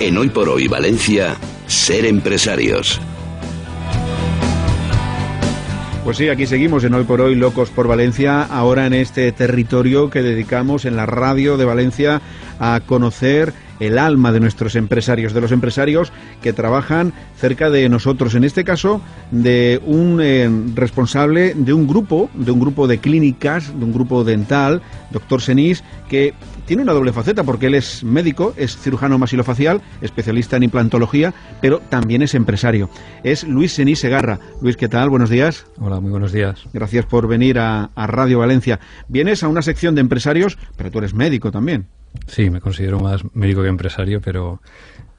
En Hoy por Hoy Valencia, ser empresarios. Pues sí, aquí seguimos en Hoy por Hoy, Locos por Valencia, ahora en este territorio que dedicamos en la radio de Valencia a conocer el alma de nuestros empresarios, de los empresarios que trabajan cerca de nosotros, en este caso de un responsable de un grupo de clínicas, de un grupo dental, doctor Senís, que tiene una doble faceta porque él es médico, es cirujano maxilofacial, especialista en implantología, pero también es empresario. Es Luis Senís Segarra. Luis, ¿qué tal? Buenos días. Hola, muy buenos días. Gracias por venir a Radio Valencia. Vienes a una sección de empresarios, pero tú eres médico también. Sí, me considero más médico que empresario, pero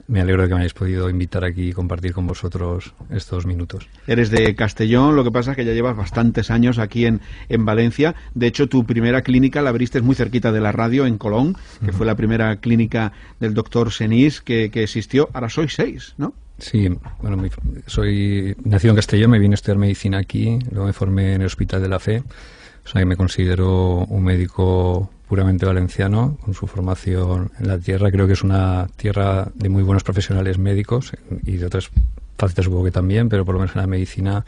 me alegro de que me hayáis podido invitar aquí y compartir con vosotros estos minutos. Eres de Castellón, lo que pasa es que ya llevas bastantes años aquí en Valencia. De hecho, tu primera clínica la abriste muy cerquita de la radio, en Colón, que fue la primera clínica del doctor Senís que existió. Ahora sois 6, ¿no? Sí, bueno, soy nacido en Castellón, me vine a estudiar medicina aquí, luego me formé en el Hospital de la Fe, o sea que me considero un médico puramente valenciano, con su formación en la tierra. Creo que es una tierra de muy buenos profesionales médicos y de otras facetas supongo que también, pero por lo menos en la medicina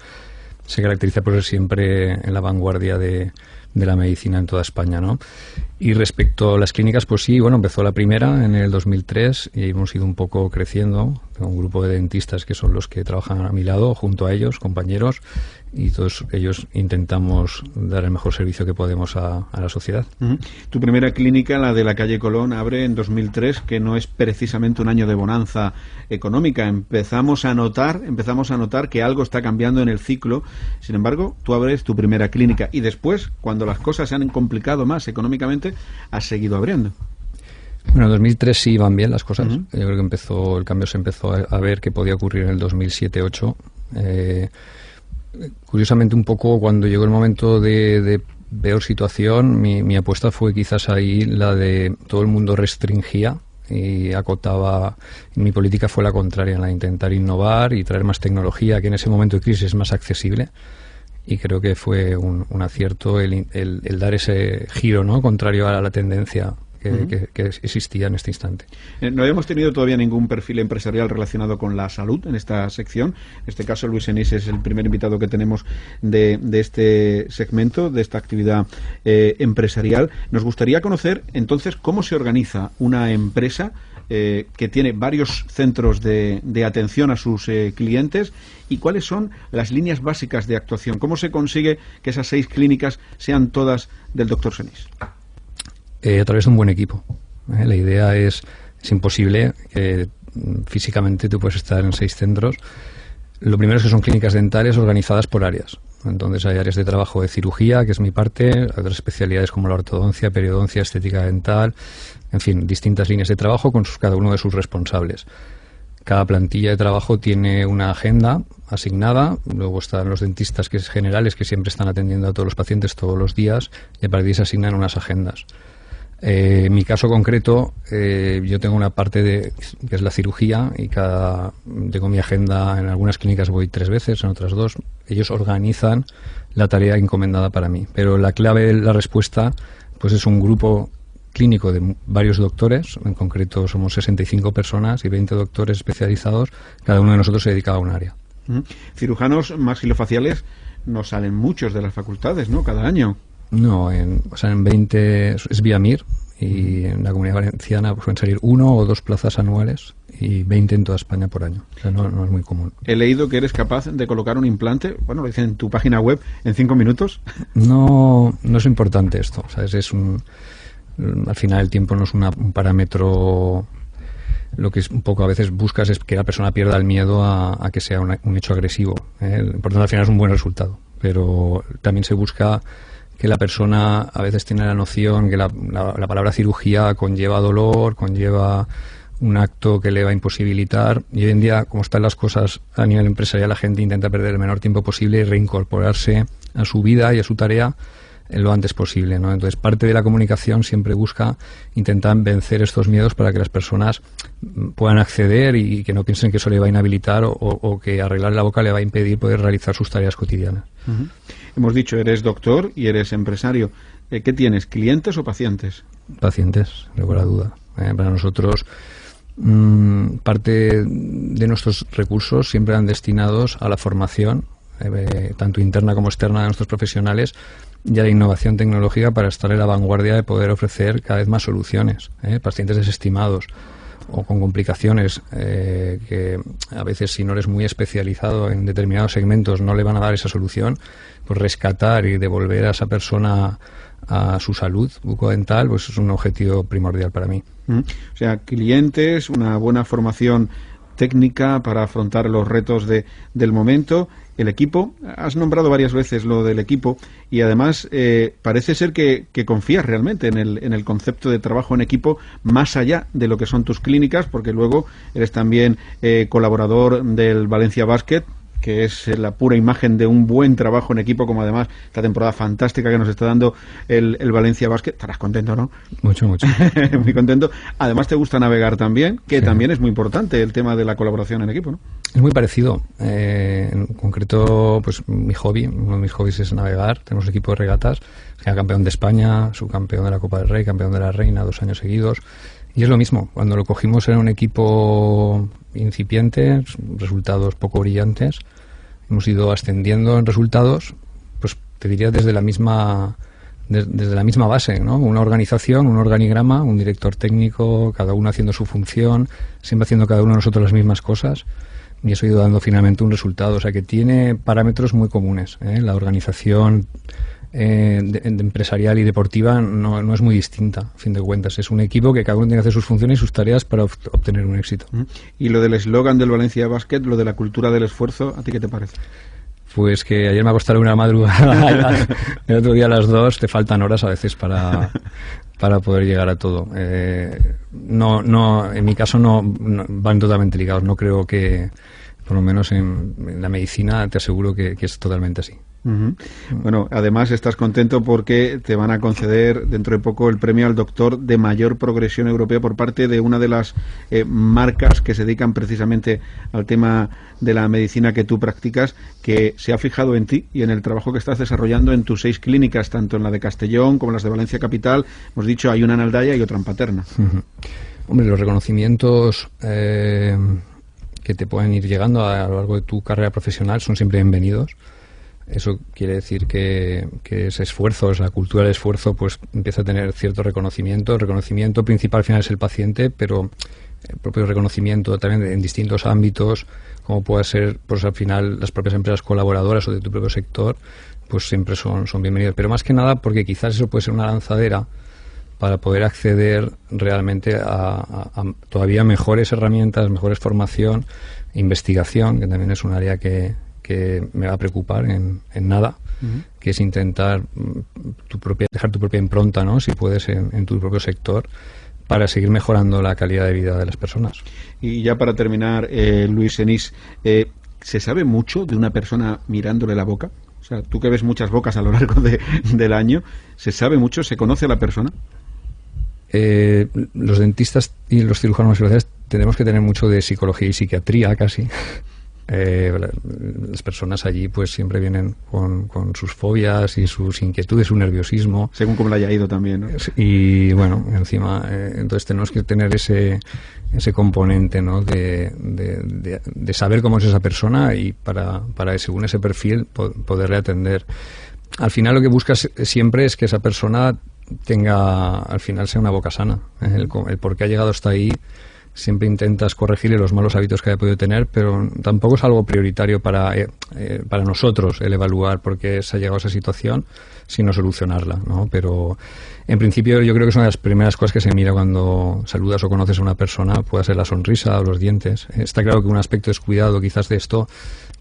se caracteriza por ser siempre en la vanguardia de la medicina en toda España, ¿no? Y respecto a las clínicas, pues sí, bueno, empezó la primera en el 2003 y hemos ido un poco creciendo. Tengo un grupo de dentistas que son los que trabajan a mi lado, junto a ellos, compañeros, y todos ellos intentamos dar el mejor servicio que podemos a la sociedad. Tu primera clínica, la de la calle Colón, abre en 2003, que no es precisamente un año de bonanza económica. Empezamos a notar que algo está cambiando en el ciclo. Sin embargo, tú abres tu primera clínica y después, cuando las cosas se han complicado más económicamente, has seguido abriendo. Bueno, en 2003 sí iban bien las cosas. Yo creo que el cambio se empezó a ver que podía ocurrir en el 2007-2008. Curiosamente, un poco cuando llegó el momento de peor situación, mi apuesta fue quizás ahí la de todo el mundo restringía y acotaba. Mi política fue la contraria, la de intentar innovar y traer más tecnología, que en ese momento de crisis es más accesible. Y creo que fue un acierto el dar ese giro, ¿no?, contrario a la tendencia que existía en este instante. No habíamos tenido todavía ningún perfil empresarial relacionado con la salud en esta sección. En este caso, Luis Senís es el primer invitado que tenemos de este segmento, de esta actividad empresarial. Nos gustaría conocer, entonces, cómo se organiza una empresa que tiene varios centros de atención a sus clientes y cuáles son las líneas básicas de actuación. ¿Cómo se consigue que esas 6 clínicas sean todas del doctor Senís? A través de un buen equipo. La idea es imposible que físicamente tú puedes estar en 6 centros. Lo primero es que son clínicas dentales organizadas por áreas. Entonces hay áreas de trabajo de cirugía, que es mi parte, otras especialidades como la ortodoncia, periodoncia, estética dental, en fin, distintas líneas de trabajo con cada uno de sus responsables. Cada plantilla de trabajo tiene una agenda asignada, luego están los dentistas que es generales, que siempre están atendiendo a todos los pacientes todos los días, y a partir de ahí se asignan unas agendas. En mi caso concreto, yo tengo una parte que es la cirugía y tengo mi agenda. En algunas clínicas voy 3 veces, en otras 2. Ellos organizan la tarea encomendada para mí. Pero la clave de la respuesta pues es un grupo clínico de varios doctores. En concreto somos 65 personas y 20 doctores especializados. Cada uno de nosotros se dedica a un área. Cirujanos maxilofaciales no salen muchos de las facultades, ¿no?, cada año. No, en 20 es vía MIR y en la Comunidad Valenciana pues, pueden salir 1 o 2 plazas anuales y 20 en toda España por año. O sea, no es muy común. He leído que eres capaz de colocar un implante, bueno, lo dicen en tu página web, en 5 minutos. No es importante esto, ¿sabes? Al final el tiempo no es un parámetro. Lo que es un poco a veces buscas es que la persona pierda el miedo a que sea un hecho agresivo. Lo importante al final es un buen resultado, pero también se busca que la persona a veces tiene la noción que la palabra cirugía conlleva dolor, conlleva un acto que le va a imposibilitar, y hoy en día, como están las cosas a nivel empresarial, la gente intenta perder el menor tiempo posible y reincorporarse a su vida y a su tarea lo antes posible, ¿no? Entonces, parte de la comunicación siempre busca intentar vencer estos miedos para que las personas puedan acceder y que no piensen que eso le va a inhabilitar o que arreglar la boca le va a impedir poder realizar sus tareas cotidianas. Hemos dicho, eres doctor y eres empresario. ¿Qué tienes, clientes o pacientes? Pacientes, sin lugar a duda. Para nosotros parte de nuestros recursos siempre van destinados a la formación, tanto interna como externa de nuestros profesionales, y a la innovación tecnológica para estar en la vanguardia de poder ofrecer cada vez más soluciones. Pacientes desestimados o con complicaciones que a veces, si no eres muy especializado en determinados segmentos, no le van a dar esa solución, pues rescatar y devolver a esa persona a su salud bucodental, pues es un objetivo primordial para mí. O sea, clientes, una buena formación técnica para afrontar los retos del momento. El equipo, has nombrado varias veces lo del equipo, y además parece ser que confías realmente en el concepto de trabajo en equipo, más allá de lo que son tus clínicas, porque luego eres también colaborador del Valencia Basket, que es la pura imagen de un buen trabajo en equipo, como además esta temporada fantástica que nos está dando el Valencia Basket. Estarás contento, ¿no? Mucho, mucho. Muy contento. Además te gusta navegar también, que sí, también es muy importante el tema de la colaboración en equipo, ¿no? Es muy parecido. En concreto, pues uno de mis hobbies es navegar. Tenemos equipo de regatas, campeón de España, subcampeón de la Copa del Rey, campeón de la Reina 2 años seguidos. Y es lo mismo, cuando lo cogimos era un equipo incipiente, resultados poco brillantes, hemos ido ascendiendo en resultados, pues te diría desde la misma base, ¿no? Una organización, un organigrama, un director técnico, cada uno haciendo su función, siempre haciendo cada uno de nosotros las mismas cosas, y eso ha ido dando finalmente un resultado. O sea que tiene parámetros muy comunes, La organización empresarial y deportiva no es muy distinta, a fin de cuentas. Es un equipo que cada uno tiene que hacer sus funciones y sus tareas para obtener un éxito. Y lo del eslogan del Valencia Basket, lo de la cultura del esfuerzo, ¿a ti qué te parece? Pues que ayer me acosté una madrugada, el otro día a las 2, te faltan horas a veces para poder llegar a todo. En mi caso no van totalmente ligados. No creo que, por lo menos en la medicina, te aseguro que es totalmente así. Bueno, además estás contento porque te van a conceder dentro de poco el premio al doctor de mayor progresión europea por parte de una de las marcas que se dedican precisamente al tema de la medicina que tú practicas, que se ha fijado en ti y en el trabajo que estás desarrollando en tus 6 clínicas, tanto en la de Castellón como en las de Valencia Capital. Hemos dicho, hay una en Aldaya y otra en Paterna. Hombre, los reconocimientos que te pueden ir llegando a lo largo de tu carrera profesional son siempre bienvenidos. Eso quiere decir que ese esfuerzo, esa cultura del esfuerzo, pues empieza a tener cierto reconocimiento. El reconocimiento principal al final es el paciente, pero el propio reconocimiento también en distintos ámbitos, como puede ser, pues al final, las propias empresas colaboradoras o de tu propio sector, pues siempre son bienvenidos. Pero más que nada porque quizás eso puede ser una lanzadera para poder acceder realmente a todavía mejores herramientas, mejores formación, investigación, que también es un área que me va a preocupar en nada, que es intentar dejar tu propia impronta, ¿no? Si puedes, en tu propio sector, para seguir mejorando la calidad de vida de las personas. Y ya para terminar, Luis Senís, ¿se sabe mucho de una persona mirándole la boca? O sea, tú que ves muchas bocas a lo largo del año, ¿se sabe mucho? ¿Se conoce a la persona? Los dentistas y los cirujanos tenemos que tener mucho de psicología y psiquiatría casi. Las personas allí pues siempre vienen con sus fobias y sus inquietudes, su nerviosismo. Según cómo le haya ido también, ¿no? Y bueno, encima, entonces tenemos que tener ese componente, ¿no? de saber cómo es esa persona y para según ese perfil poderle atender. Al final lo que buscas siempre es que esa persona al final sea una boca sana. El por qué ha llegado hasta ahí. Siempre intentas corregirle los malos hábitos que haya podido tener, pero tampoco es algo prioritario para nosotros el evaluar por qué se ha llegado a esa situación, sino solucionarla, ¿no? Pero en principio yo creo que es una de las primeras cosas que se mira cuando saludas o conoces a una persona, puede ser la sonrisa o los dientes. Está claro que un aspecto descuidado quizás de esto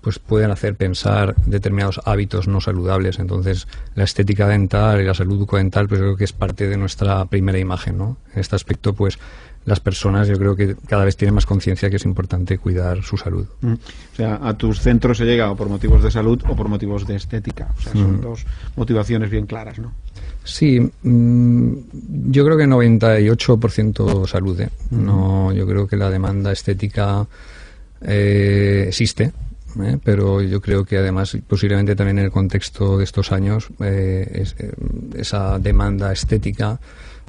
pues pueden hacer pensar determinados hábitos no saludables. Entonces la estética dental y la salud bucodental pues creo que es parte de nuestra primera imagen, ¿no? En este aspecto pues las personas yo creo que cada vez tienen más conciencia que es importante cuidar su salud. O sea, a tus centros se llega o por motivos de salud o por motivos de estética. O sea, son dos motivaciones bien claras, ¿no? Sí, yo creo que 98% salud, No, yo creo que la demanda estética existe, pero yo creo que además posiblemente también en el contexto de estos años esa demanda estética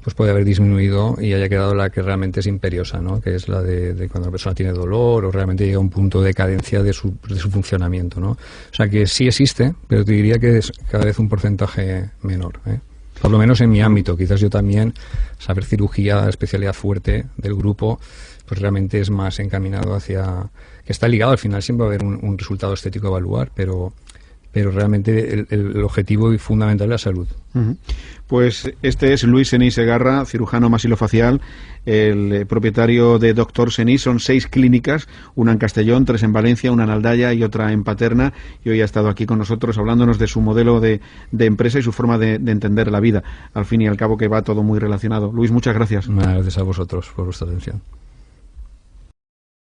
pues puede haber disminuido y haya quedado la que realmente es imperiosa, ¿no? Que es la de cuando la persona tiene dolor o realmente llega a un punto de decadencia de su funcionamiento, ¿no? O sea que sí existe, pero te diría que es cada vez un porcentaje menor, ¿eh? Por lo menos en mi ámbito. Quizás yo también, saber cirugía, especialidad fuerte del grupo, pues realmente es más encaminado hacia... que está ligado, al final siempre va a haber un resultado estético a evaluar, pero realmente el objetivo y fundamental es la salud. Pues este es Luis Senís Segarra, cirujano masilofacial, el propietario de Doctor Senís. Son 6 clínicas, una en Castellón, 3 en Valencia, una en Aldaya y otra en Paterna, y hoy ha estado aquí con nosotros hablándonos de su modelo de empresa y su forma de entender la vida, al fin y al cabo, que va todo muy relacionado. Luis, muchas gracias. Gracias a vosotros por vuestra atención.